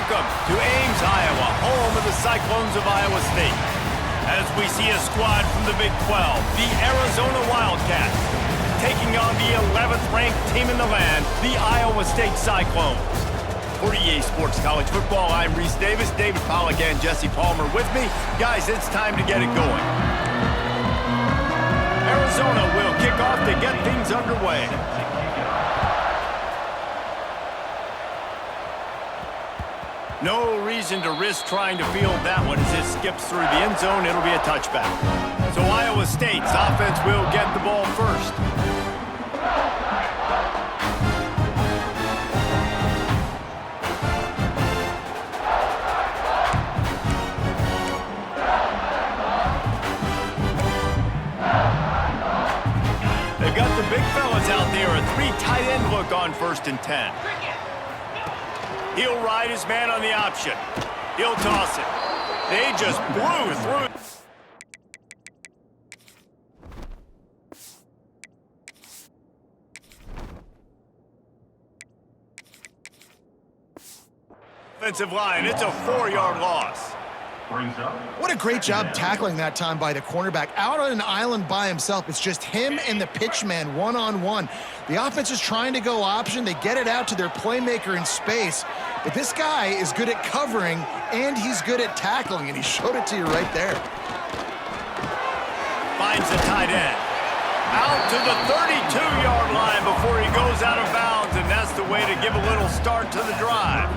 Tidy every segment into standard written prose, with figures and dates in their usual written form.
Welcome to Ames, Iowa, home of the Cyclones of Iowa State. As we see a squad from the Big 12, the Arizona Wildcats, taking on the 11th ranked team in the land, the Iowa State Cyclones. For EA Sports College Football, I'm Reese Davis, David Pollack and Jesse Palmer with me. Guys, it's time to get it going. Arizona will kick off to get things underway. No reason to risk trying to field that one as it skips through the end zone. It'll be a touchback. So Iowa State's offense will get the ball first. They've got the big fellas out there. A three tight end look on 1st and 10. He'll ride his man on the option. He'll toss it. They just blew through. Offensive line, it's a 4-yard loss. What a great job tackling that time by the cornerback. Out on an island by himself. It's just him and the pitch man one-on-one. The offense is trying to go option. They get it out to their playmaker in space. But this guy is good at covering, and he's good at tackling, and he showed it to you right there. Finds the tight end. Out to the 32-yard line before he goes out of bounds, and that's the way to give a little start to the drive.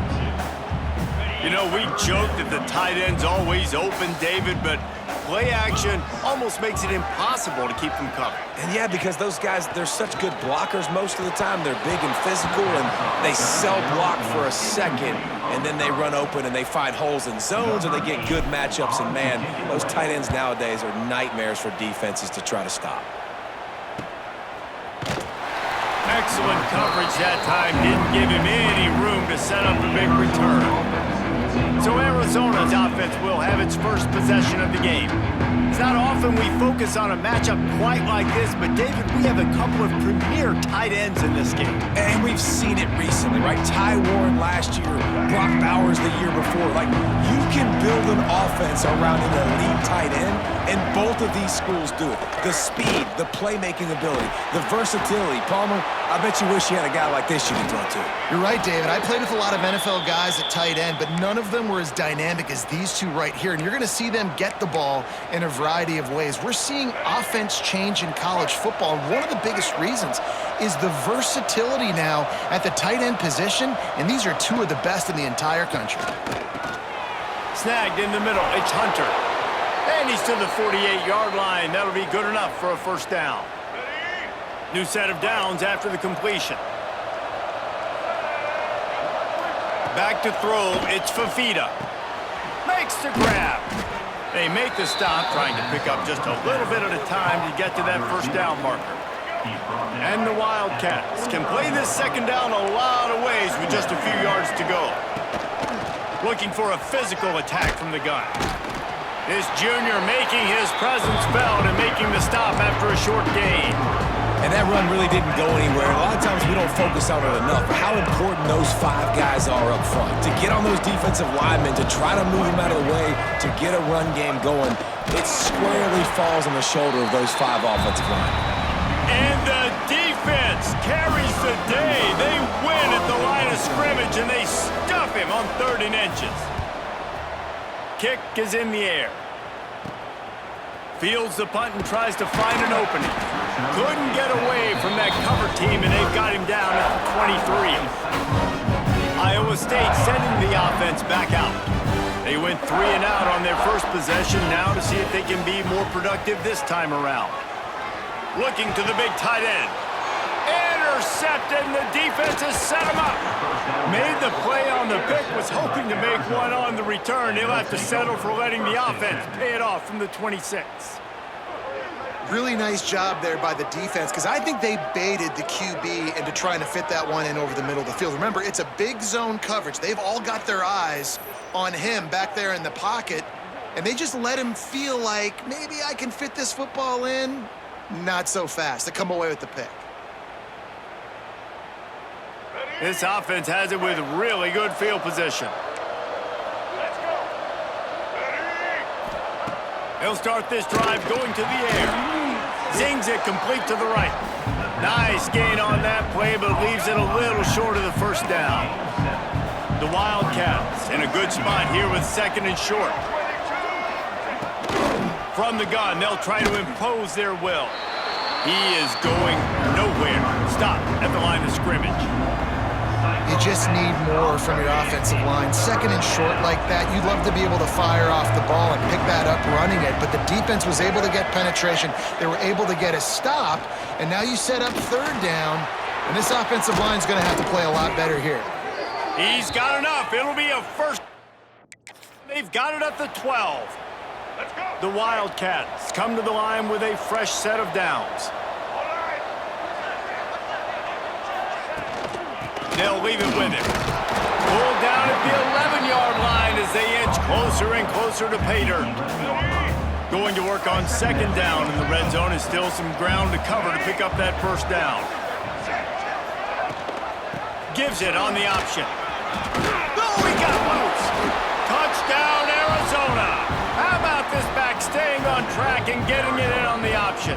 You know, we joke that the tight end's always open, David, but play action almost makes it impossible to keep them covered. And yeah, because those guys, they're such good blockers most of the time. They're big and physical, and they cell block for a second, and then they run open and they find holes in zones, or they get good matchups. And man, those tight ends nowadays are nightmares for defenses to try to stop. Excellent coverage that time. Didn't give him any room to set up a big return. So Arizona's offense will have its first possession of the game. It's not often we focus on a matchup quite like this, but David, we have a couple of premier tight ends in this game. And we've seen it recently, right? Ty Warren last year, Brock Bowers the year before. Like, you can build an offense around an elite tight end, and both of these schools do it. The speed, the playmaking ability, the versatility. Palmer, I bet you wish you had a guy like this you could throw to. You're right, David. I played with a lot of NFL guys at tight end, but none of them were as dynamic as these two right here. And you're going to see them get the ball in a variety of ways. We're seeing offense change in college football. And one of the biggest reasons is the versatility now at the tight end position. And these are two of the best in the entire country. Snagged in the middle. It's Hunter. And he's to the 48-yard line. That'll be good enough for a first down. New set of downs after the completion. Back to throw, it's Fafita. Makes the grab. They make the stop, trying to pick up just a little bit at a time to get to that first down marker. And the Wildcats can play this second down a lot of ways with just a few yards to go. Looking for a physical attack from the gun. This junior making his presence felt and making the stop after a short gain. And that run really didn't go anywhere. A lot of times we don't focus on it enough, but how important those 5 guys are up front. To get on those defensive linemen, to try to move them out of the way, to get a run game going, it squarely falls on the shoulder of those 5 offensive linemen. And the defense carries the day. They win at the line of scrimmage, and they stuff him on 3rd and inches. Kick is in the air. Fields the punt and tries to find an opening. Couldn't get away from that cover team, and they've got him down at the 23. Iowa State sending the offense back out. They went 3 and out on their first possession, now to see if they can be more productive this time around. Looking to the big tight end. Intercepted, and the defense has set him up. Made the play on the pick, was hoping to make one on the return. He'll have to settle for letting the offense pay it off from the 26. Really nice job there by the defense, because I think they baited the QB into trying to fit that one in over the middle of the field. Remember, it's a big zone coverage. They've all got their eyes on him back there in the pocket, and they just let him feel like, maybe I can fit this football in. Not so fast. They come away with the pick. This offense has it with really good field position. He'll start this drive going to the air. Zings it complete to the right. Nice gain on that play, but leaves it a little short of the first down. The Wildcats in a good spot here with second and short. From the gun, they'll try to impose their will. He is going nowhere. Stop at the line of scrimmage. You just need more from your offensive line. Second and short like that, you'd love to be able to fire off the ball and pick that up running it, but the defense was able to get penetration. They were able to get a stop, and now you set up third down, and this offensive line is going to have to play a lot better here. He's got enough. It'll be a first. They've got it at the 12. The Wildcats come to the line with a fresh set of downs. They'll leave it with him. Pulled down at the 11-yard line as they inch closer and closer to pay dirt. Going to work on second down in the red zone is still some ground to cover to pick up that first down. Gives it on the option. Oh, he got loose. Touchdown, Arizona. How about this back staying on track and getting it in on the option?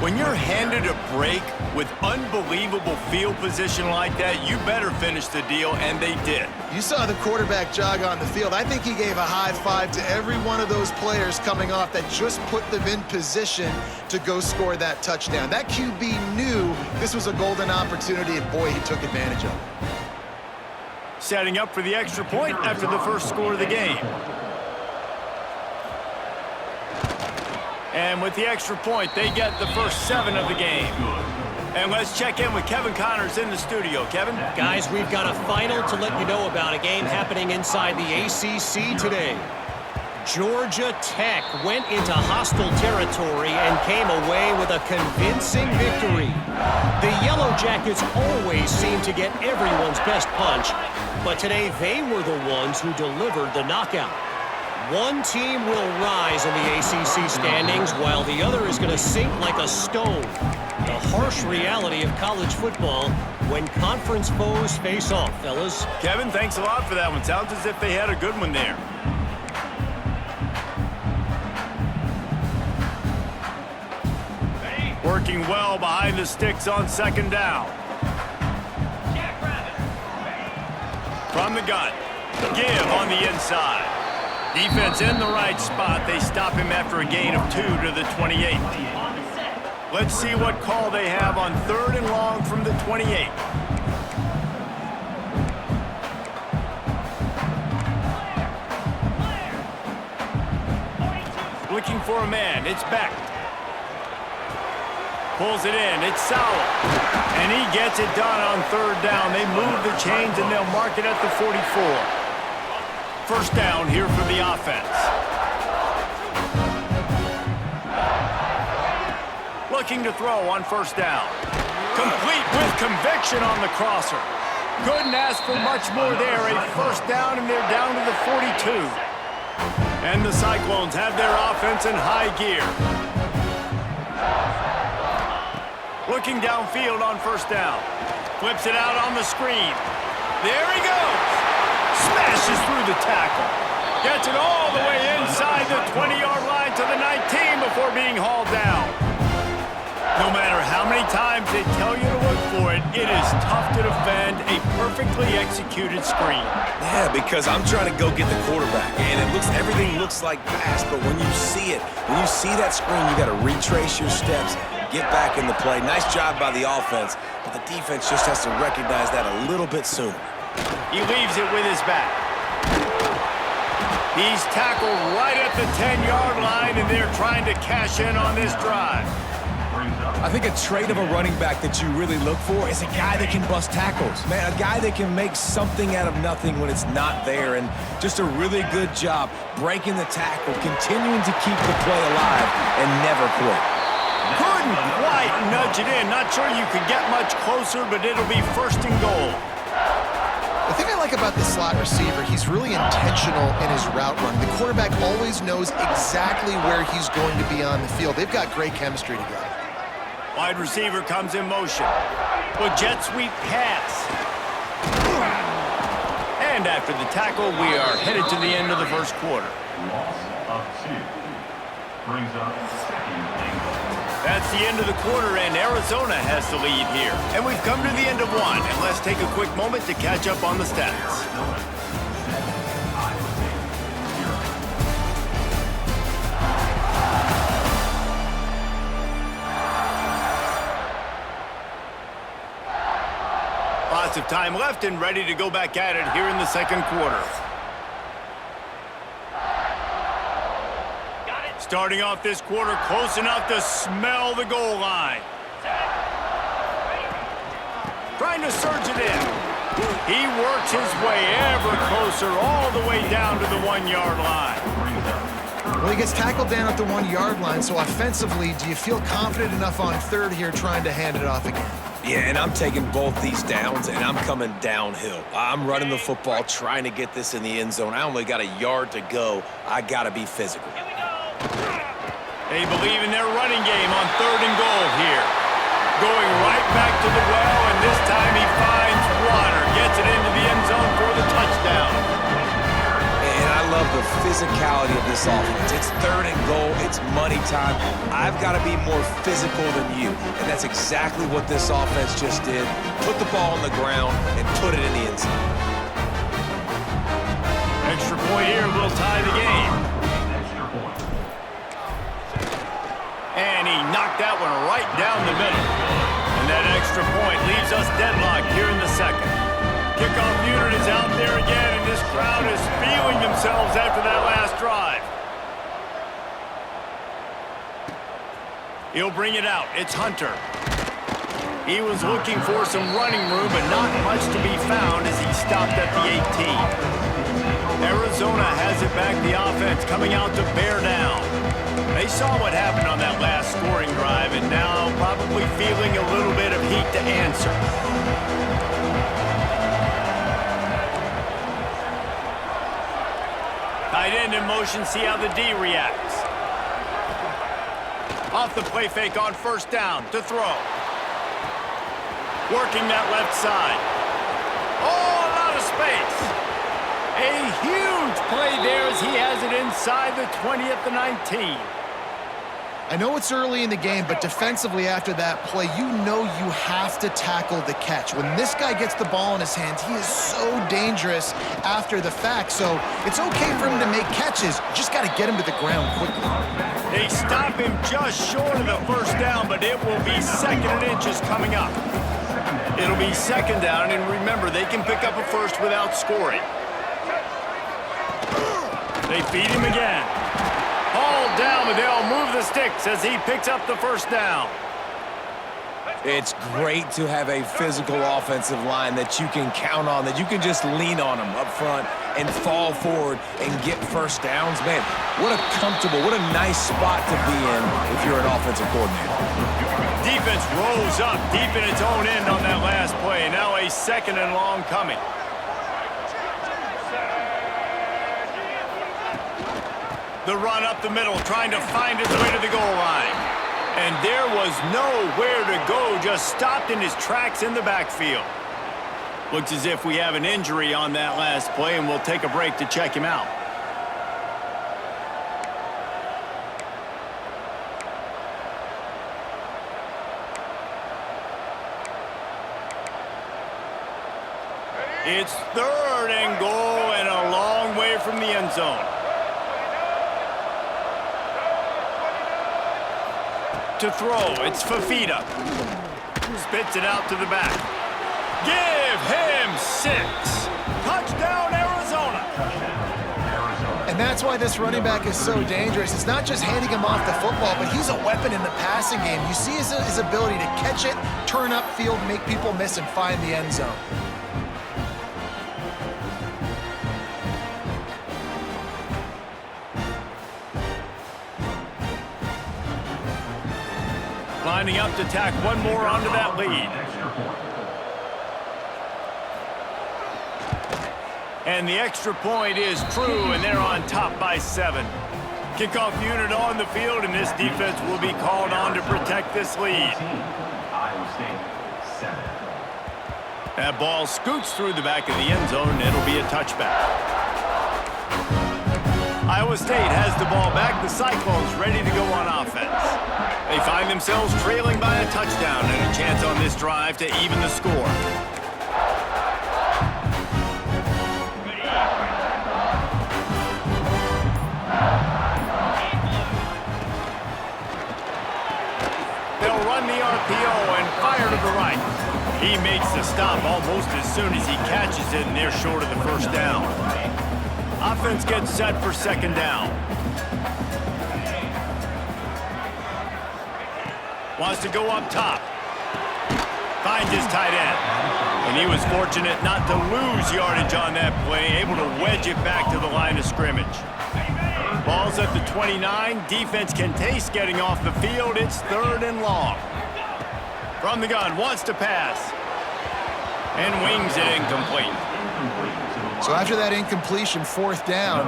When you're handed a break with unbelievable field position like that, you better finish the deal, and they did. You saw the quarterback jog on the field. I think he gave a high five to every one of those players coming off that just put them in position to go score that touchdown. That QB knew this was a golden opportunity, and boy, he took advantage of it. Setting up for the extra point after the first score of the game. And with the extra point, they get the first 7 of the game. And let's check in with Kevin Connors in the studio. Kevin? Guys, we've got a final to let you know about, a game happening inside the ACC today. Georgia Tech went into hostile territory and came away with a convincing victory. The Yellow Jackets always seem to get everyone's best punch, but today they were the ones who delivered the knockout. One team will rise in the ACC standings while the other is going to sink like a stone. The harsh reality of college football when conference foes face off, fellas. Kevin, thanks a lot for that one. Sounds as if they had a good one there. Working well behind the sticks on second down. From the gun. Give on the inside. Defense in the right spot. They stop him after a gain of 2 to the 28. Let's see what call they have on third and long from the 28. Looking for a man. It's Beck. Pulls it in. It's Sauer. And he gets it done on third down. They move the chains and they'll mark it at the 44. First down here for the offense. Looking to throw on first down. Complete with conviction on the crosser. Couldn't ask for much more there. A first down, and they're down to the 42. And the Cyclones have their offense in high gear. Looking downfield on first down. Flips it out on the screen. There he goes. Smashes through the tackle. Gets it all the way inside the 20-yard line to the 19 before being hauled down. No matter how many times they tell you to look for it, it is tough to defend a perfectly executed screen. Yeah, because I'm trying to go get the quarterback, and everything looks like pass, but when you see it, when you see that screen, you got to retrace your steps, get back in the play. Nice job by the offense, but the defense just has to recognize that a little bit sooner. He leaves it with his back. He's tackled right at the 10-yard line, and they're trying to cash in on this drive. I think a trait of a running back that you really look for is a guy that can bust tackles. Man, a guy that can make something out of nothing when it's not there, and just a really good job breaking the tackle, continuing to keep the play alive, and never quit. Couldn't quite nudge it in. Not sure you could get much closer, but it'll be first and goal. The thing I like about the slot receiver, he's really intentional in his route running. The quarterback always knows exactly where he's going to be on the field. They've got great chemistry together. Wide receiver comes in motion. With jet sweep pass. And after the tackle, we are headed to the end of the first quarter. of 2. Brings up second and goal. That's the end of the quarter, and Arizona has the lead here. And we've come to the end of one, and let's take a quick moment to catch up on the stats. Lots of time left and ready to go back at it here in the second quarter. Starting off this quarter close enough to smell the goal line. Trying to surge it in. He works his way ever closer all the way down to the 1-yard line. Well, he gets tackled down at the 1-yard line, so offensively, do you feel confident enough on third here trying to hand it off again? Yeah, and I'm taking both these downs, and I'm coming downhill. I'm running the football, trying to get this in the end zone. I only got a yard to go. I got to be physical. They believe in their running game on third and goal here. Going right back to the well, and this time he finds water. Gets it into the end zone for the touchdown. And I love the physicality of this offense. It's third and goal. It's money time. I've got to be more physical than you. And that's exactly what this offense just did. Put the ball on the ground and put it in the end zone. Extra point here will tie the game. And he knocked that one right down the middle. And that extra point leaves us deadlocked here in the second. Kickoff unit is out there again, and this crowd is feeling themselves after that last drive. He'll bring it out. It's Hunter. He was looking for some running room, but not much to be found as he stopped at the 18. Arizona has it back, the offense coming out to bear down. They saw what happened on that last scoring drive, and now probably feeling a little bit of heat to answer. Tight end in motion, see how the D reacts. Off the play fake on first down to throw. Working that left side. Oh, a lot of space. A huge play there as he has it inside the 20 at the 19. I know it's early in the game, but defensively after that play, you know you have to tackle the catch. When this guy gets the ball in his hands, he is so dangerous after the fact. So it's okay for him to make catches. You just got to get him to the ground quickly. They stop him just short of the first down, but it will be second and inches coming up. It'll be second down, and remember, they can pick up a first without scoring. They feed him again. Hauled down, but they'll move the sticks as he picks up the first down. It's great to have a physical offensive line that you can count on, that you can just lean on them up front and fall forward and get first downs. Man, what a comfortable, what a nice spot to be in if you're an offensive coordinator. Defense rose up deep in its own end on that last play. Now a second and long coming. The run up the middle, trying to find his way to the goal line. And there was nowhere to go, just stopped in his tracks in the backfield. Looks as if we have an injury on that last play, and we'll take a break to check him out. It's third and goal and a long way from the end zone. To throw, it's Fafita. Spits it out to the back. Give him 6. Touchdown, Arizona. And that's why this running back is so dangerous. It's not just handing him off the football, but he's a weapon in the passing game. You see his ability to catch it, turn upfield, make people miss, and find the end zone. Lining up to tack one more onto that lead. And the extra point is true, and they're on top by 7. Kickoff unit on the field, and this defense will be called on to protect this lead. That ball scoots through the back of the end zone, and it'll be a touchback. Iowa State has the ball back. The Cyclones ready to go on offense. They find themselves trailing by a touchdown and a chance on this drive to even the score. They'll run the RPO and fire to the right. He makes the stop almost as soon as he catches it, and they're short of the first down. Offense gets set for second down. Wants to go up top. Finds his tight end. And he was fortunate not to lose yardage on that play, able to wedge it back to the line of scrimmage. Ball's at the 29. Defense can taste getting off the field. It's 3rd and long. From the gun, wants to pass. And wings it incomplete. So after that incompletion, 4th down,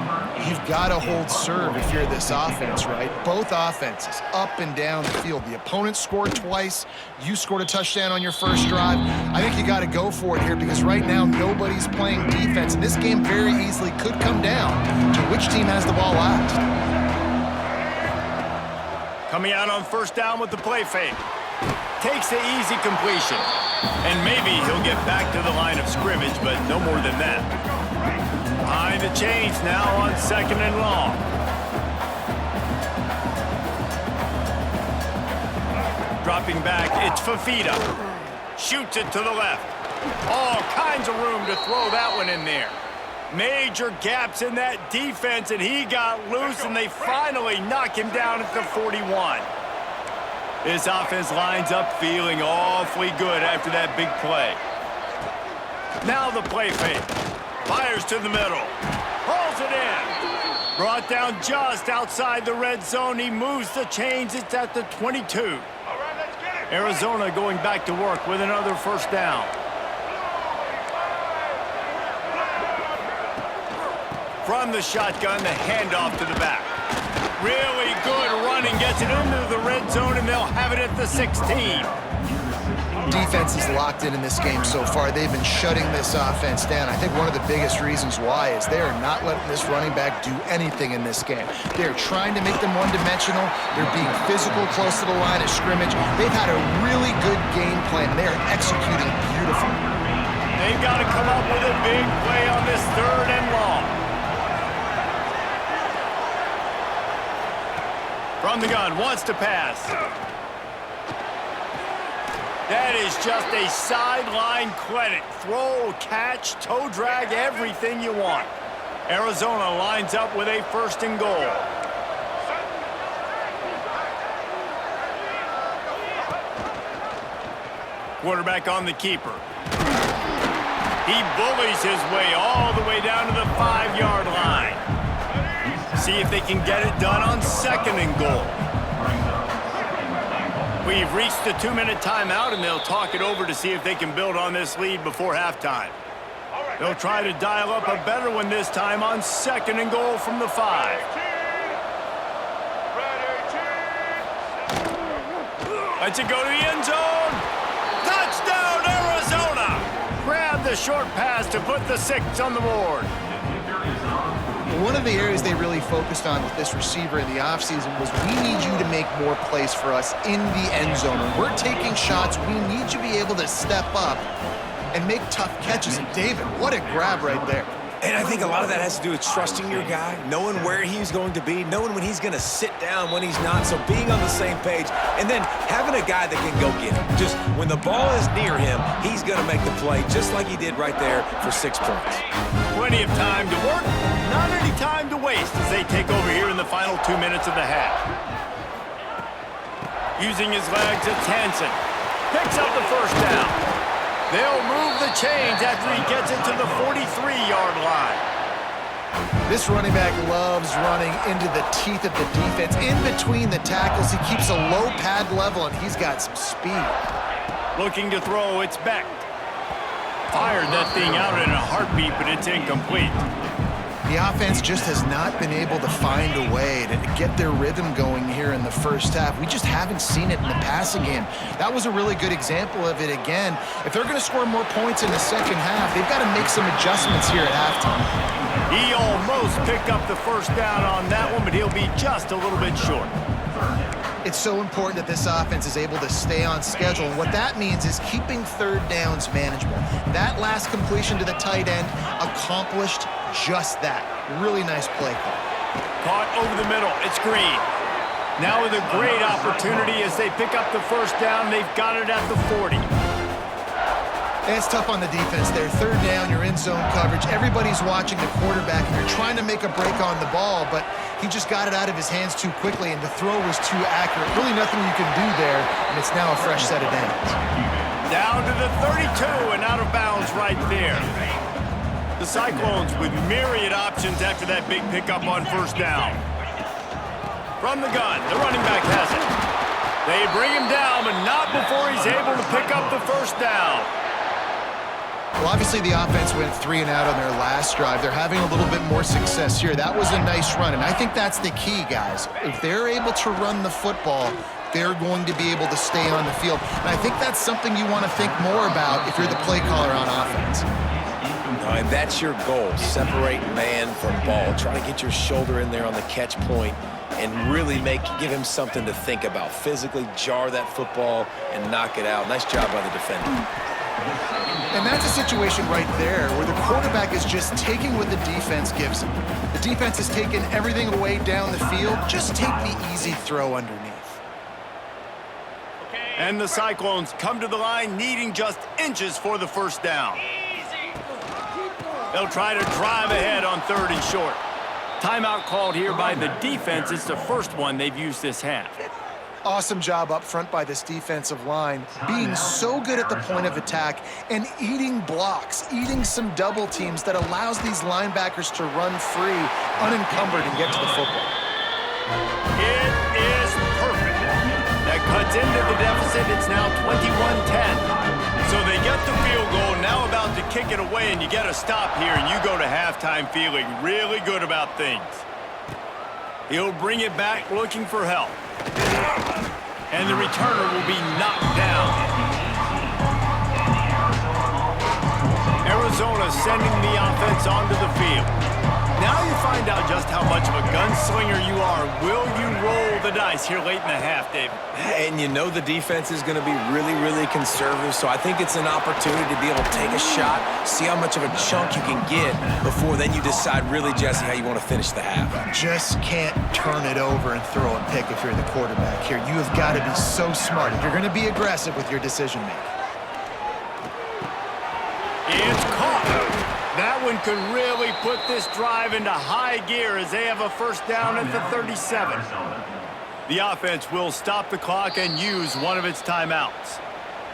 you've got to hold serve if you're this offense, right? Both offenses, up and down the field. The opponent scored twice. You scored a touchdown on your first drive. I think you got to go for it here because right now nobody's playing defense. And this game very easily could come down to which team has the ball last. Coming out on 1st down with the play fake. Takes the easy completion. And maybe he'll get back to the line of scrimmage, but no more than that. Behind the chains now on 2nd and long. Dropping back, it's Fafita. Shoots it to the left. All kinds of room to throw that one in there. Major gaps in that defense, and he got loose, and they finally knock him down at the 41. This offense lines up feeling awfully good after that big play. Now the play fake. Fires to the middle. Pulls it in. Brought down just outside the red zone. He moves the chains. It's at the 22. Arizona going back to work with another 1st down. From the shotgun, the handoff to the back. Really good running, gets it into the red zone, and they'll have it at the 16. Defense is locked in this game so far. They've been shutting this offense down. I think one of the biggest reasons why is they are not letting this running back do anything in this game. They're trying to make them one-dimensional. They're being physical close to the line of scrimmage. They've had a really good game plan. They are executing beautifully. They've got to come up with a big play on this 3rd and long. From the gun, wants to pass. That is just a sideline credit. Throw, catch, toe drag, everything you want. Arizona lines up with a 1st and goal. Quarterback on the keeper. He bullies his way all the way down to the 5-yard line. See if they can get it done on 2nd and goal. We've reached the 2-minute timeout, and they'll talk it over to see if they can build on this lead before halftime. They'll try to dial up a better one this time on 2nd and goal from the 5. Lets it go to the end zone. Touchdown, Arizona! Grab the short pass to put the 6 on the board. One of the areas they really focused on with this receiver in the offseason was we need you to make more plays for us in the end zone. When we're taking shots, we need you to be able to step up and make tough catches. And David, what a grab right there. And I think a lot of that has to do with trusting your guy, knowing where he's going to be, knowing when he's going to sit down, when he's not, so being on the same page, and then having a guy that can go get him. Just when the ball is near him, he's going to make the play just like he did right there for 6 points. Plenty of time to work, not any time to waste as they take over here in the final 2 minutes of the half. Using his legs, it's Hansen. Picks up the 1st down. They'll move the chains after he gets it to the 43-yard line. This running back loves running into the teeth of the defense. In between the tackles, he keeps a low pad level, and he's got some speed. Looking to throw, it's Beck. Fired that thing out in a heartbeat, but it's incomplete. The offense just has not been able to find a way to get their rhythm going here in the first half. We just haven't seen it in the passing game. That was a really good example of it again. If they're going to score more points in the second half, they've got to make some adjustments here at halftime. He almost picked up the first down on that one, but he'll be just a little bit short. It's so important that this offense is able to stay on schedule. And what that means is keeping third downs manageable. That last completion to the tight end accomplished just that. Really nice play call. Caught over the middle. It's Green. Now with a great opportunity as they pick up the first down. They've got it at the 40. It's tough on the defense there. Third down, you're in zone coverage. Everybody's watching the quarterback, and you're trying to make a break on the ball, but he just got it out of his hands too quickly, and the throw was too accurate. Really nothing you can do there, and it's now a fresh set of downs. Down to the 32 and out of bounds right there. The Cyclones with myriad options after that big pickup on first down. From the gun, the running back has it. They bring him down, but not before he's able to pick up the first down. Well, obviously the offense went 3 and out on their last drive. They're having a little bit more success here. That was a nice run, and I think that's the key, guys. If they're able to run the football, they're going to be able to stay on the field. And I think that's something you want to think more about if you're the play caller on offense. And that's your goal. Separate man from ball. Try to get your shoulder in there on the catch point and really give him something to think about. Physically jar that football and knock it out. Nice job by the defender. And that's a situation right there where the quarterback is just taking what the defense gives him. The defense has taken everything away down the field. Just take the easy throw underneath. And the Cyclones come to the line needing just inches for the first down. They'll try to drive ahead on 3rd and short. Timeout called here by the defense. It's the first one they've used this half. Awesome job up front by this defensive line, being so good at the point of attack and eating blocks, eating some double teams that allows these linebackers to run free, unencumbered, and get to the football. It is perfect. That cuts into the deficit. It's now 21-10. So they get the field goal, now about to kick it away, and you get a stop here, and you go to halftime feeling really good about things. He'll bring it back looking for help. And the returner will be knocked down. Arizona sending the offense onto the field. Now you find out just how much of a gunslinger you are. Will you roll the dice here late in the half, David? And you know the defense is going to be really, really conservative, so I think it's an opportunity to be able to take a shot, see how much of a chunk you can get before then you decide really, Jesse, how you want to finish the half. Just can't turn it over and throw a pick if you're the quarterback here. You have got to be so smart. You're going to be aggressive with your decision-making. It's caught. That one could really put this drive into high gear as they have a first down at the 37. The offense will stop the clock and use one of its timeouts.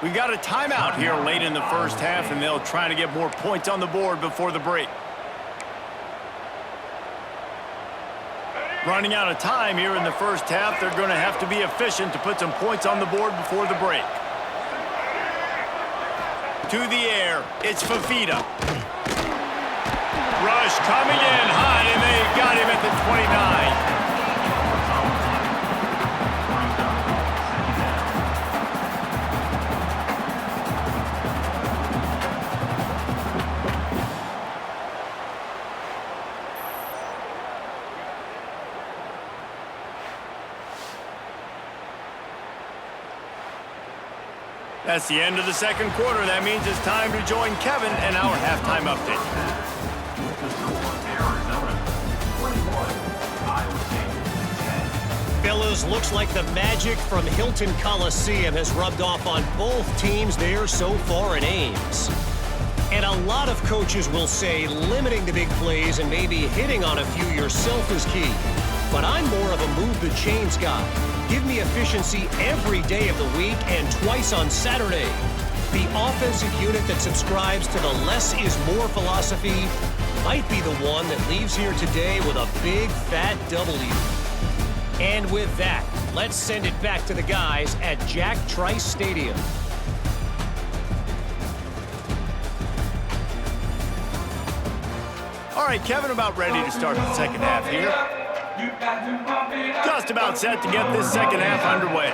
We got a timeout here late in the first half, and they'll try to get more points on the board before the break. Running out of time here in the first half, they're going to have to be efficient to put some points on the board before the break. To the air, it's Fafita. Rush coming in hot, and they've got him at the 29. That's the end of the second quarter. That means it's time to join Kevin and our halftime update. Fellas, looks like the magic from Hilton Coliseum has rubbed off on both teams there so far in Ames. And a lot of coaches will say limiting the big plays and maybe hitting on a few yourself is key. But I'm more of a move the chains guy. Give me efficiency every day of the week and twice on Saturday. The offensive unit that subscribes to the less is more philosophy might be the one that leaves here today with a big fat W. And with that, let's send it back to the guys at Jack Trice Stadium. All right, Kevin, about ready to start the second half here. Just about set to get this second half underway.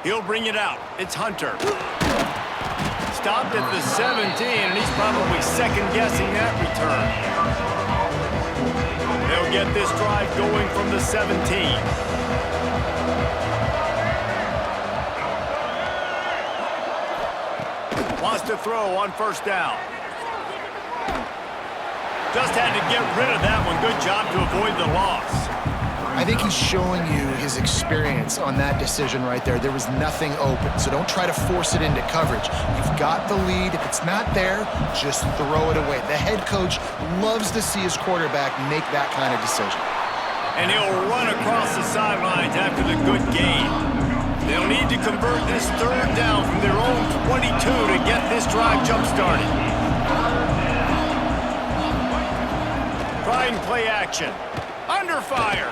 He'll bring it out. It's Hunter. Stopped at the 17, and he's probably second-guessing that return. They'll get this drive going from the 17. Wants to throw on first down. Just had to get rid of that one. Good job to avoid the loss. I think he's showing you his experience on that decision right there. There was nothing open, so don't try to force it into coverage. You've got the lead. If it's not there, just throw it away. The head coach loves to see his quarterback make that kind of decision. And he'll run across the sidelines after the good gain. They'll need to convert this third down from their own 22 to get this drive jump-started. Trying play action. Under fire.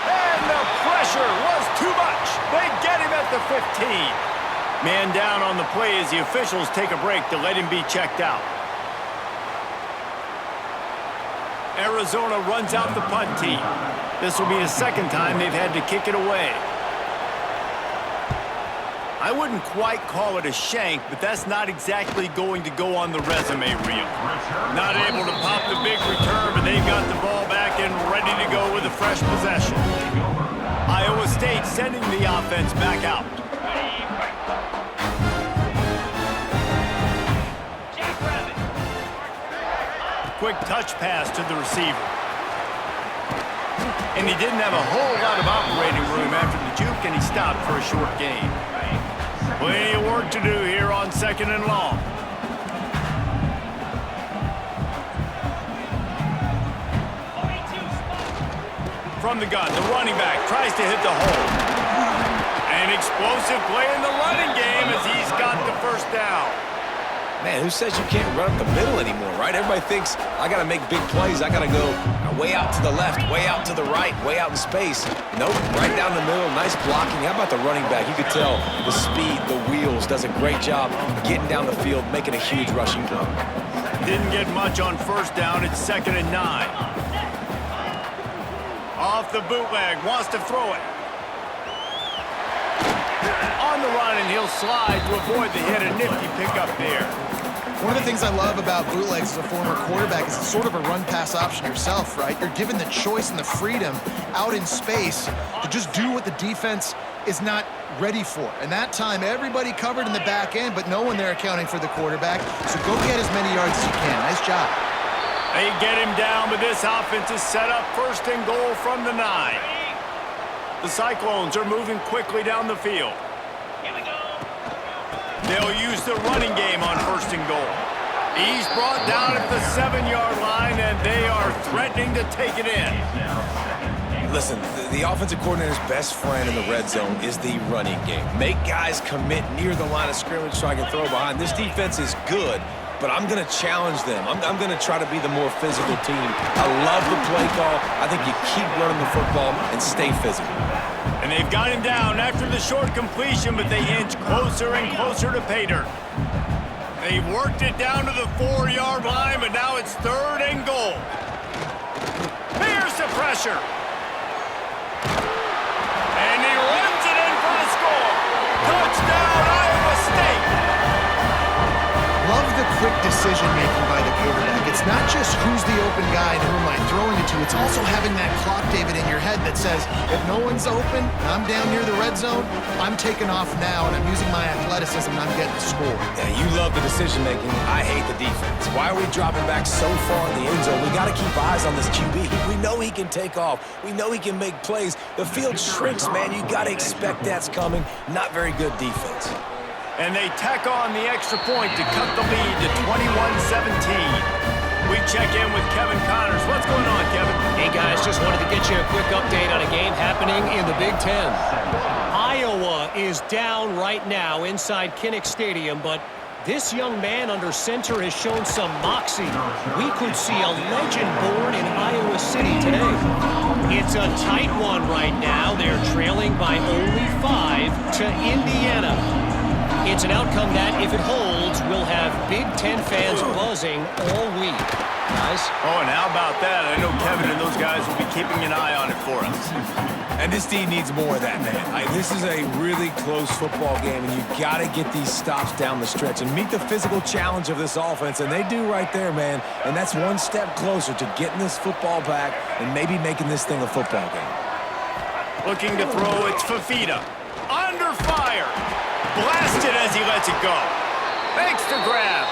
And the pressure was too much. They get him at the 15. Man down on the play as the officials take a break to let him be checked out. Arizona runs out the punt team. This will be the second time they've had to kick it away. I wouldn't quite call it a shank, but that's not exactly going to go on the resume reel. Not able to pop the big return, but they've got the ball back and ready to go with a fresh possession. Iowa State sending the offense back out. Quick touch pass to the receiver. And he didn't have a whole lot of operating room after the juke, and he stopped for a short gain. Plenty of work to do here on second and long. From the gun, the running back tries to hit the hole. An explosive play in the running game as he's got the first down. Man, who says you can't run up the middle anymore, right? Everybody thinks, I got to make big plays. I got to go way out to the left, way out to the right, way out in space. Nope, right down the middle, nice blocking. How about the running back? You could tell the speed, the wheels, does a great job getting down the field, making a huge rushing play. Didn't get much on first down. It's 2nd and 9. Off the bootleg, wants to throw it. On the run, and he'll slide to avoid the hit. A nifty pickup there. One of the things I love about bootlegs as a former quarterback is it's sort of a run-pass option yourself, right? You're given the choice and the freedom out in space to just do what the defense is not ready for. And that time, everybody covered in the back end, but no one there accounting for the quarterback. So go get as many yards as you can. Nice job. They get him down, but this offense is set up 1st and goal from the 9. The Cyclones are moving quickly down the field. They'll use the running game on 1st and goal. He's brought down at the 7-yard line, and they are threatening to take it in. Listen, the offensive coordinator's best friend in the red zone is the running game. Make guys commit near the line of scrimmage so I can throw behind. This defense is good, but I'm going to challenge them. I'm going to try to be the more physical team. I love the play call. I think you keep running the football and stay physical. And they've got him down after the short completion, but they inch closer and closer to pay dirt. They've worked it down to the 4-yard line, but now it's 3rd and goal. Here's the pressure. And he runs it in for the score. Touchdown, Iowa State. Love the quick decision-making by the quarterback. It's not just who's the open guy and who am I throwing it to. It's also having that clock, David, in your head that says, if no one's open, I'm down near the red zone, I'm taking off now, and I'm using my athleticism, and I'm getting the score. Yeah, you love the decision-making. I hate the defense. Why are we dropping back so far in the end zone? We got to keep eyes on this QB. We know he can take off. We know he can make plays. The field shrinks, man. You got to expect that's coming. Not very good defense. And they tack on the extra point to cut the lead to 21-17. We check in with Kevin Connors. What's going on, Kevin? Hey, guys, just wanted to get you a quick update on a game happening in the Big Ten. Iowa is down right now inside Kinnick Stadium, but this young man under center has shown some moxie. We could see a legend born in Iowa City today. It's a tight one right now. They're trailing by only 5 to Indiana. It's an outcome that, if it holds, will have Big Ten fans buzzing all week. Guys? Oh, and how about that? I know Kevin and those guys will be keeping an eye on it for us. And this team needs more of that, man. This is a really close football game, and you've got to get these stops down the stretch and meet the physical challenge of this offense, and they do right there, man. And that's one step closer to getting this football back and maybe making this thing a football game. Looking to throw, it's Fafita. Under fire. Blasted as he lets it go. Makes the grab.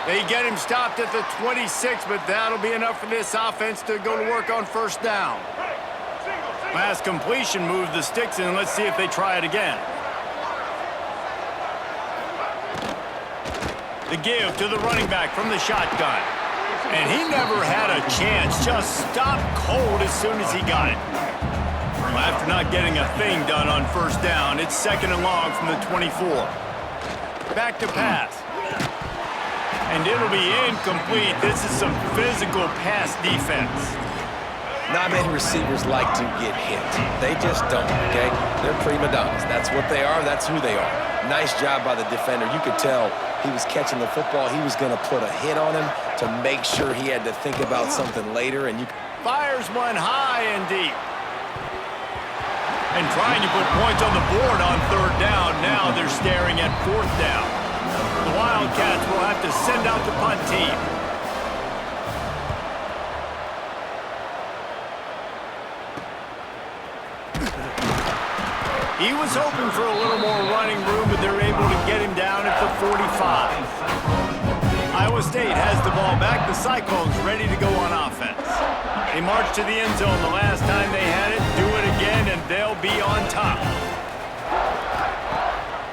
They get him stopped at the 26, but that'll be enough for this offense to go to work on first down. Last completion moved the sticks in. Let's see if they try it again. The give to the running back from the shotgun. And he never had a chance. Just stopped cold as soon as he got it. After not getting a thing done on first down, it's 2nd and long from the 24. Back to pass. And it'll be incomplete. This is some physical pass defense. Not many receivers like to get hit. They just don't, okay? They're prima donnas. That's what they are. That's who they are. Nice job by the defender. You could tell he was catching the football. He was going to put a hit on him to make sure he had to think about something later. And you fires one high and deep. And trying to put points on the board on 3rd down. Now they're staring at 4th down. The Wildcats will have to send out the punt team. He was hoping for a little more running room, but they're able to get him down at the 45. Iowa State has the ball back. The Cyclones ready to go on offense. They marched to the end zone the last time they had it. Do it again, and they'll be on top.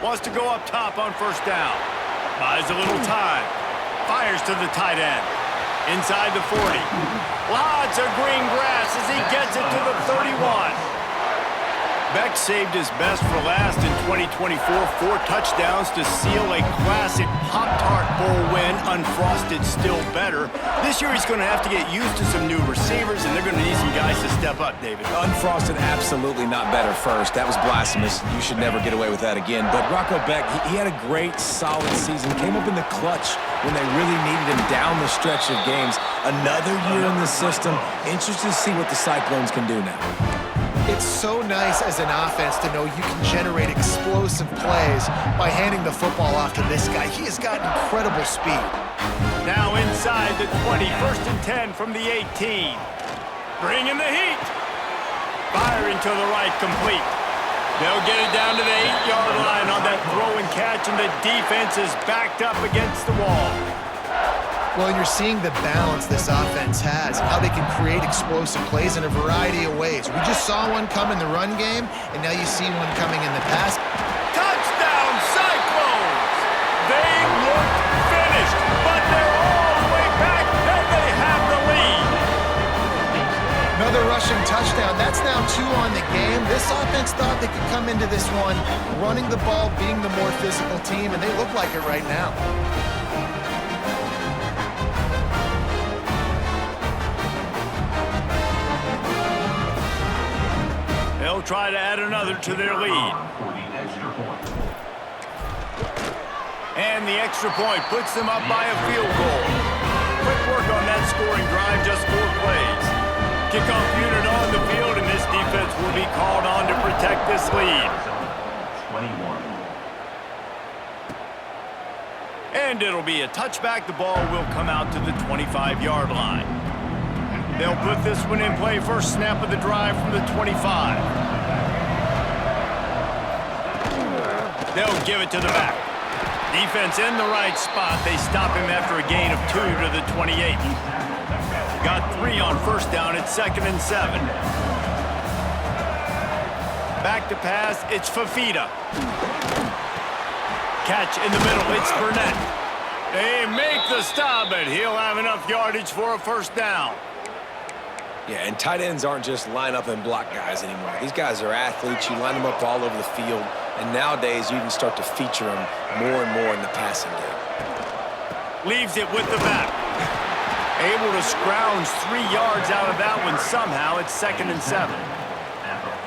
Wants to go up top on first down. Buys a little time. Fires to the tight end. Inside the 40. Lots of green grass as he gets it to the 31. Beck saved his best for last in 2024. 4 touchdowns to seal a classic Pop-Tart Bowl win. Unfrosted still better. This year he's going to have to get used to some new receivers, and they're going to need some guys to step up, David. Unfrosted, absolutely not better first. That was blasphemous. You should never get away with that again. But Rocco Beck, he had a great, solid season. Came up in the clutch when they really needed him down the stretch of games. Another year in the system. Interested to see what the Cyclones can do now. It's so nice as an offense to know you can generate explosive plays by handing the football off to this guy. He has got incredible speed. Now inside the 20, 1st and 10 from the 18. Bringing the heat. Firing to the right, complete. They'll get it down to the 8-yard line on that throw and catch, and the defense is backed up against the wall. Well, and you're seeing the balance this offense has and how they can create explosive plays in a variety of ways. We just saw one come in the run game, and now you see one coming in the pass. Touchdown, Cyclones! They look finished, but they're all the way back, and they have the lead. Another rushing touchdown. That's now 2 on the game. This offense thought they could come into this one running the ball, being the more physical team, and they look like it right now. They'll try to add another to their lead. And the extra point puts them up by a field goal. Quick work on that scoring drive, just 4 plays. Kickoff unit on the field, and this defense will be called on to protect this lead. 21. And it'll be a touchback. The ball will come out to the 25-yard line. They'll put this one in play. First snap of the drive from the 25. They'll give it to the back. Defense in the right spot. They stop him after a gain of 2 to the 28. Got 3 on first down. It's 2nd and 7. Back to pass. It's Fafita. Catch in the middle. It's Burnett. They make the stop, but he'll have enough yardage for a first down. Yeah, and tight ends aren't just line up and block guys anymore. These guys are athletes. You line them up all over the field, and nowadays you can start to feature them more and more in the passing game. Leaves it with the back. Able to scrounge 3 yards out of that one somehow. It's 2nd and 7.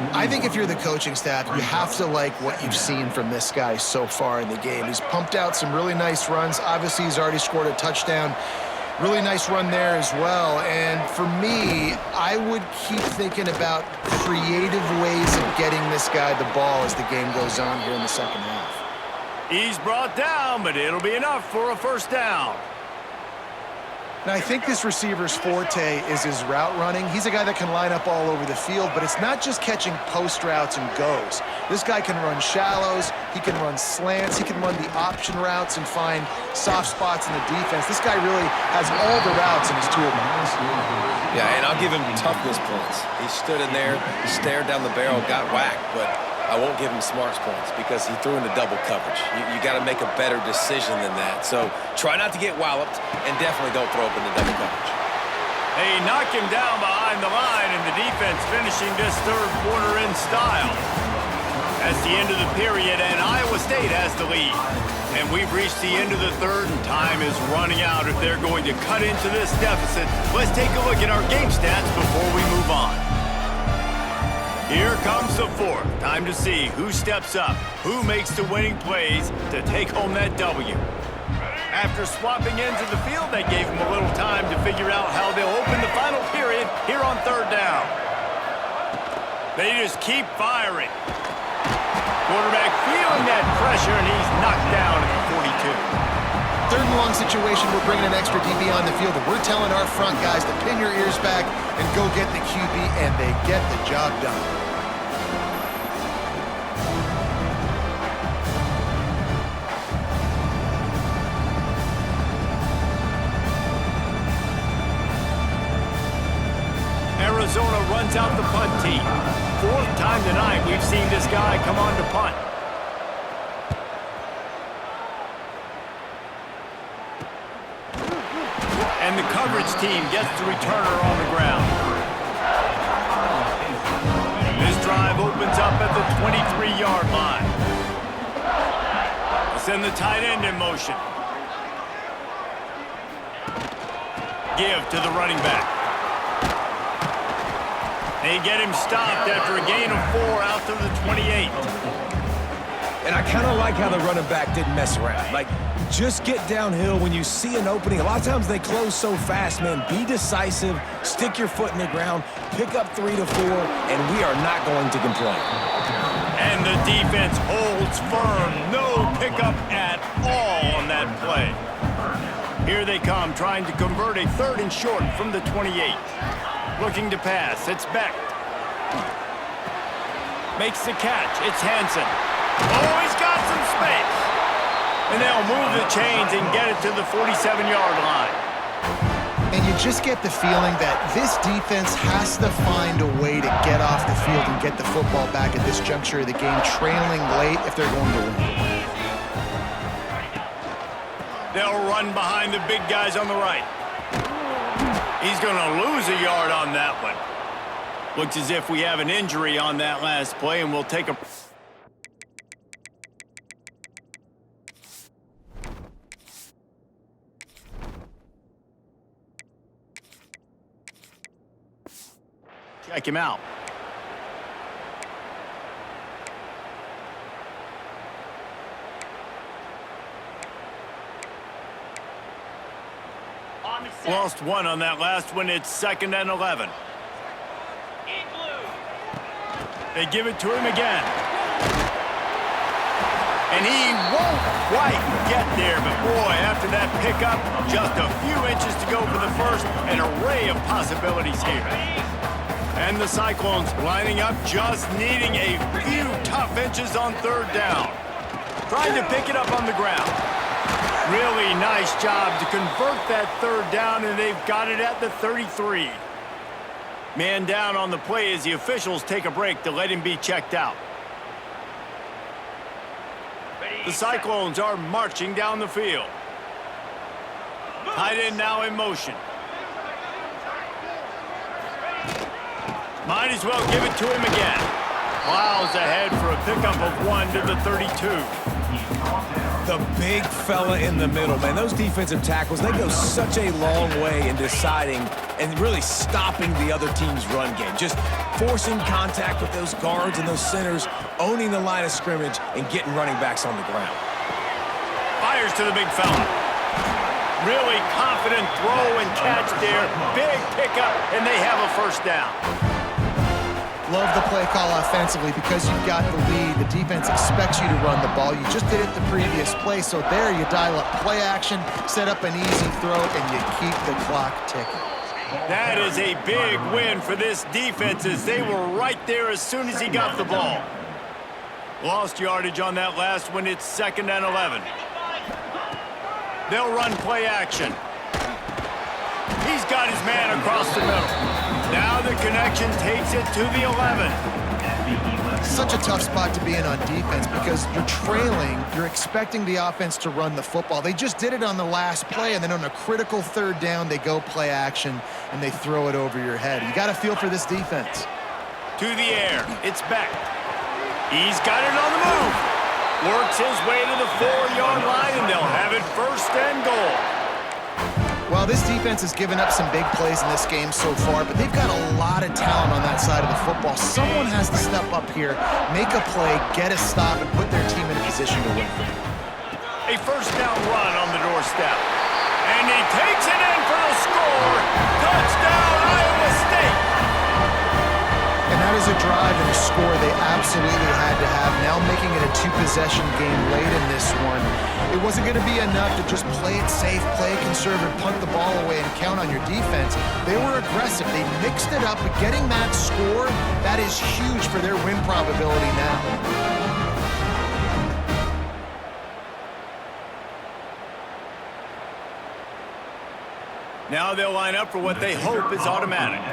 I think if you're the coaching staff, you have to like what you've seen from this guy so far in the game. He's pumped out some really nice runs. Obviously, he's already scored a touchdown. Really nice run there as well. And for me, I would keep thinking about creative ways of getting this guy the ball as the game goes on here in the second half. He's brought down, but it'll be enough for a first down. Now, I think this receiver's forte is his route running. He's a guy that can line up all over the field, but it's not just catching post routes and goes. This guy can run shallows, he can run slants, he can run the option routes and find soft spots in the defense. This guy really has all the routes in his toolbox. Yeah, and I'll give him toughness points. He stood in there, stared down the barrel, got whacked, but I won't give him smarts points because he threw into double coverage. You got to make a better decision than that. So try not to get walloped, and definitely don't throw up into double coverage. They knock him down behind the line, and the defense finishing this third quarter in style. That's the end of the period, and Iowa State has the lead. And we've reached the end of the third, and time is running out if they're going to cut into this deficit. Let's take a look at our game stats before we move on. Here comes the fourth. Time to see who steps up, who makes the winning plays to take home that W. After swapping into the field, that gave them a little time to figure out how they'll open the final period here on third down. They just keep firing. Quarterback feeling that pressure, and he's knocked down at the 42. Third and long situation, we're bringing an extra DB on the field, and we're telling our front guys to pin your ears back and go get the QB, and they get the job done. Arizona runs out the punt team. Fourth time tonight we've seen this guy come on to punt. And the coverage team gets the returner on the ground. This drive opens up at the 23-yard line. Send the tight end in motion. Give to the running back. They get him stopped after a gain of 4 out to the 28. And I kind of like how the running back didn't mess around. Like, just get downhill when you see an opening. A lot of times they close so fast, man. Be decisive, stick your foot in the ground, pick up 3 to 4, and we are not going to complain. And the defense holds firm. No pickup at all on that play. Here they come, trying to convert a third and short from the 28. Looking to pass. It's Beck. Makes the catch. It's Hansen. Oh, he's got some space. And they'll move the chains and get it to the 47-yard line. And you just get the feeling that this defense has to find a way to get off the field and get the football back at this juncture of the game, trailing late if they're going to win. They'll run behind the big guys on the right. He's going to lose a yard on that one. Looks as if we have an injury on that last play, and we'll take a... Check him out. Lost one on that last one. It's 2nd and 11. They give it to him again. And he won't quite get there, but boy, after that pickup, just a few inches to go for the first. An array of possibilities here. And the Cyclones lining up, just needing a few tough inches on third down. Trying to pick it up on the ground. Really nice job to convert that third down, and they've got it at the 33. Man down on the play as the officials take a break to let him be checked out. The Cyclones are marching down the field. Tight end now in motion. Might as well give it to him again. Plows ahead for a pickup of 1 to the 32. The big fella in the middle, man. Those defensive tackles, they go such a long way in deciding and really stopping the other team's run game. Just forcing contact with those guards and those centers, owning the line of scrimmage, and getting running backs on the ground. Fires to the big fella. Really confident throw and catch there. Big pickup, and they have a first down. Love the play call offensively because you've got the lead. The defense expects you to run the ball. You just did it the previous play, so there you dial up play action, set up an easy throw, and you keep the clock ticking. That is a big win for this defense as they were right there as soon as he got the ball. Lost yardage on that last one. It's 2nd and 11. They'll run play action. He's got his man across the middle. Now the connection takes it to the 11. Such a tough spot to be in on defense because you're trailing, you're expecting the offense to run the football. They just did it on the last play, and then on a critical 3rd down, they go play action, and they throw it over your head. You got to feel for this defense. To the air. It's Beck. He's got it on the move. Works his way to the 4-yard line, and they'll have it 1st and goal. Well, this defense has given up some big plays in this game so far, but they've got a lot of talent on that side of the football. Someone has to step up here, make a play, get a stop, and put their team in a position to win. A 1st down run on the doorstep. And he takes it in for the score. Touchdown, Iowa State. And that is a drive and a score they absolutely had to have. Now making it a 2-possession game late in this one. It wasn't going to be enough to just play it safe, play it conservative, punt the ball away, and count on your defense. They were aggressive. They mixed it up, but getting that score, that is huge for their win probability now. Now they'll line up for what they hope is automatic.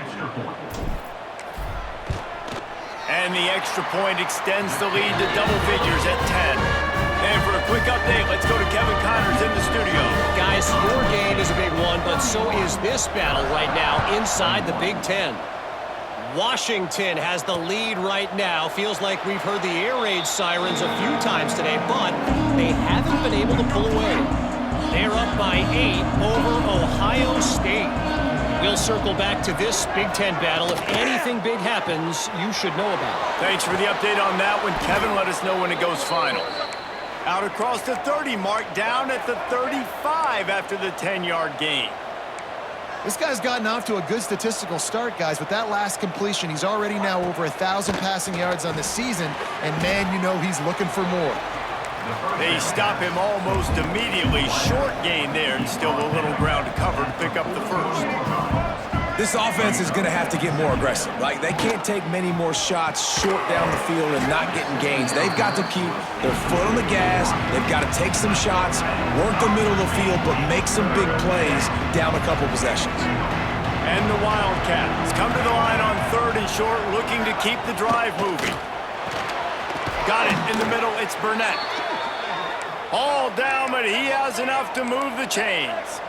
And the extra point extends the lead to double figures at 10. And for a quick update, let's go to Kevin Connors in the studio. Guys, your game is a big one, but so is this battle right now inside the Big Ten. Washington has the lead right now. Feels like we've heard the air raid sirens a few times today, but they haven't been able to pull away. They're up by 8 over Ohio State. We'll circle back to this Big Ten battle. If anything big happens, you should know about it. Thanks for the update on that one, Kevin. Let us know when it goes final. Out across the 30 mark, down at the 35 after the 10-yard gain. This guy's gotten off to a good statistical start, guys. With that last completion, he's already now over 1,000 passing yards on the season, and man, you know he's looking for more. They stop him almost immediately. Short gain there, and still a little ground to cover to pick up the first. This offense is going to have to get more aggressive. Like, they can't take many more shots short down the field and not getting gains. They've got to keep their foot on the gas. They've got to take some shots, work the middle of the field, but make some big plays down a couple possessions. And the Wildcats come to the line on 3rd and short, looking to keep the drive moving. Got it in the middle. It's Burnett. All down, but he has enough to move the chains.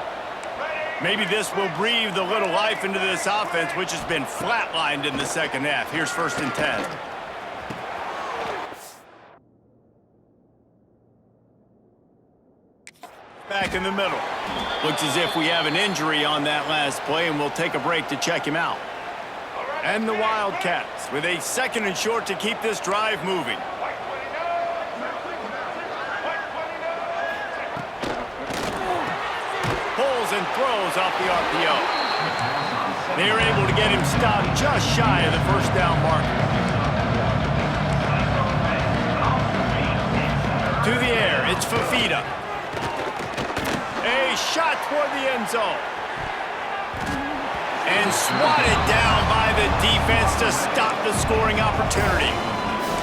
Maybe this will breathe a little life into this offense, which has been flatlined in the 2nd half. Here's 1st and 10. Back in the middle. Looks as if we have an injury on that last play, and we'll take a break to check him out. And the Wildcats with a 2nd and short to keep this drive moving. And throws off the RPO. They're able to get him stopped just shy of the 1st down marker. To the air, it's Fafita. A shot toward the end zone. And swatted down by the defense to stop the scoring opportunity.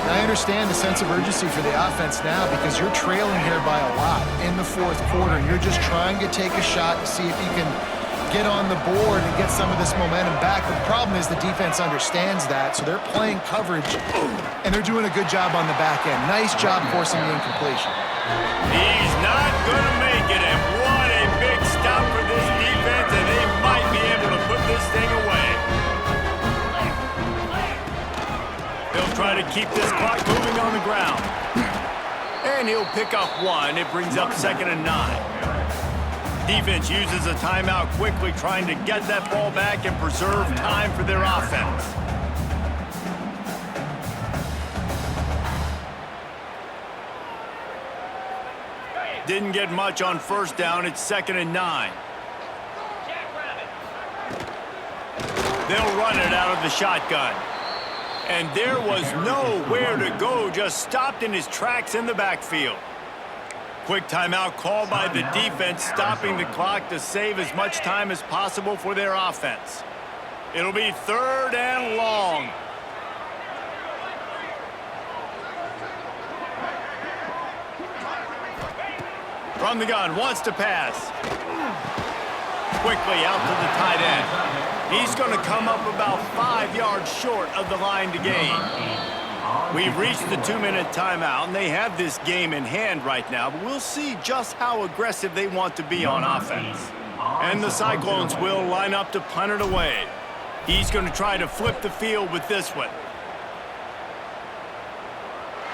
I understand the sense of urgency for the offense now because you're trailing here by a lot in the 4th quarter. You're just trying to take a shot to see if you can get on the board and get some of this momentum back. But the problem is the defense understands that, so they're playing coverage, and they're doing a good job on the back end. Nice job forcing the incompletion. He's not going to make it, and what a big stop for this defense, and they might be able to put this thing away. They'll try to keep this clock moving on the ground. And he'll pick up one. It brings up 2nd and 9. Defense uses a timeout quickly, trying to get that ball back and preserve time for their offense. Didn't get much on 1st down. It's 2nd and 9. They'll run it out of the shotgun. And there was nowhere to go, just stopped in his tracks in the backfield. Quick timeout called by the defense, stopping the clock to save as much time as possible for their offense. It'll be 3rd and long. From the gun, wants to pass. Quickly out to the tight end. He's going to come up about 5 yards short of the line to gain. We've reached the 2-minute timeout, and they have this game in hand right now, but we'll see just how aggressive they want to be on offense. And the Cyclones will line up to punt it away. He's going to try to flip the field with this one.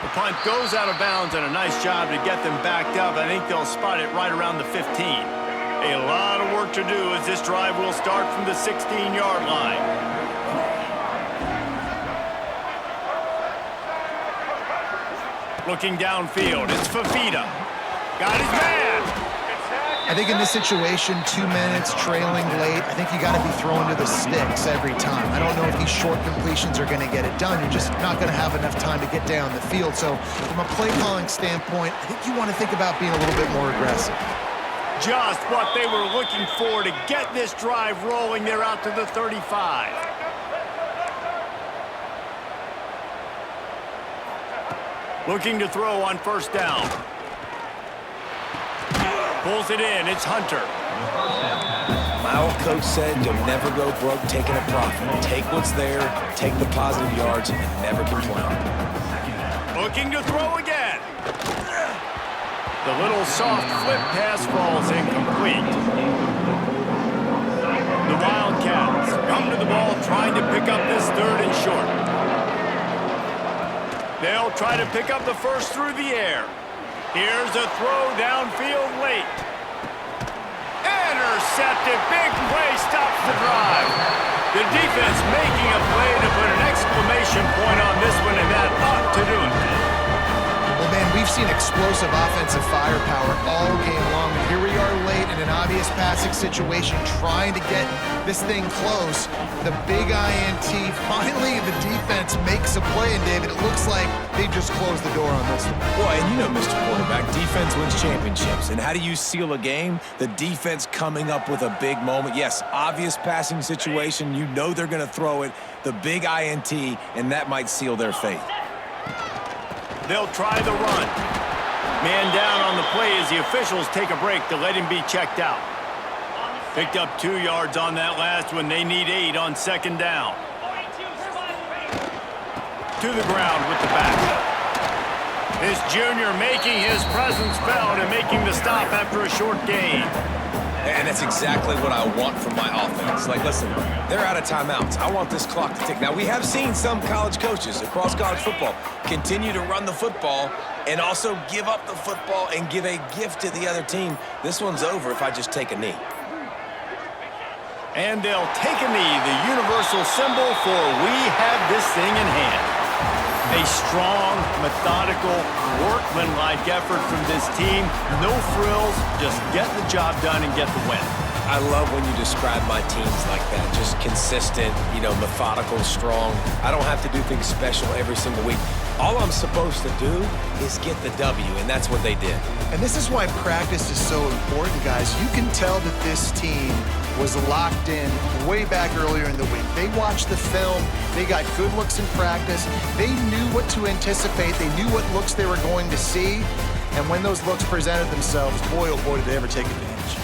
The punt goes out of bounds, and a nice job to get them backed up. I think they'll spot it right around the 15. A lot of work to do as this drive will start from the 16-yard line. Looking downfield, it's Fafita. Got his man. I think in this situation, 2 minutes, trailing late, I think you got to be throwing to the sticks every time. I don't know if these short completions are going to get it done. You're just not going to have enough time to get down the field. So from a play calling standpoint, I think you want to think about being a little bit more aggressive. Just what they were looking for to get this drive rolling. They're out to the 35. Looking to throw on 1st down. Pulls it in. It's Hunter. My old coach said you'll never go broke taking a profit. Take what's there, take the positive yards, and never complain. Looking to throw again. The little soft flip pass falls incomplete. The Wildcats come to the ball trying to pick up this 3rd and short. They'll try to pick up the 1st through the air. Here's a throw downfield late. Intercepted. Big play stops the drive. The defense making a play to put an exclamation point on this one, and that ought to do it. Well, man, we've seen explosive offensive firepower all game long, and here we are late in an obvious passing situation trying to get this thing close. The big INT, finally the defense makes a play, and David, it looks like they just closed the door on this one. Well, and you know, Mr. Quarterback, defense wins championships. And how do you seal a game? The defense coming up with a big moment. Yes, obvious passing situation. You know they're going to throw it. The big INT, and that might seal their fate. They'll try the run. Man down on the play as the officials take a break to let him be checked out. Picked up 2 yards on that last one. They need 8 on 2nd down. To the ground with the back. This junior making his presence felt and making the stop after a short gain. And that's exactly what I want from my offense. Like, listen, they're out of timeouts. I want this clock to tick. Now, we have seen some college coaches across college football continue to run the football and also give up the football and give a gift to the other team. This one's over if I just take a knee. And they'll take a knee, the universal symbol for we have this thing in hand. A strong, methodical, workmanlike effort from this team. No frills, just get the job done and get the win. I love when you describe my teams like that. Just consistent, you know, methodical, strong. I don't have to do things special every single week. All I'm supposed to do is get the W, and that's what they did. And this is why practice is so important, guys. You can tell that this team was locked in way back earlier in the week. They watched the film. They got good looks in practice. They knew what to anticipate. They knew what looks they were going to see. And when those looks presented themselves, boy, oh boy, did they ever take advantage.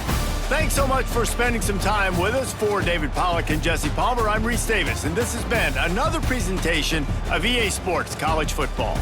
Thanks so much for spending some time with us. For David Pollack and Jesse Palmer, I'm Reese Davis, and this has been another presentation of EA Sports College Football.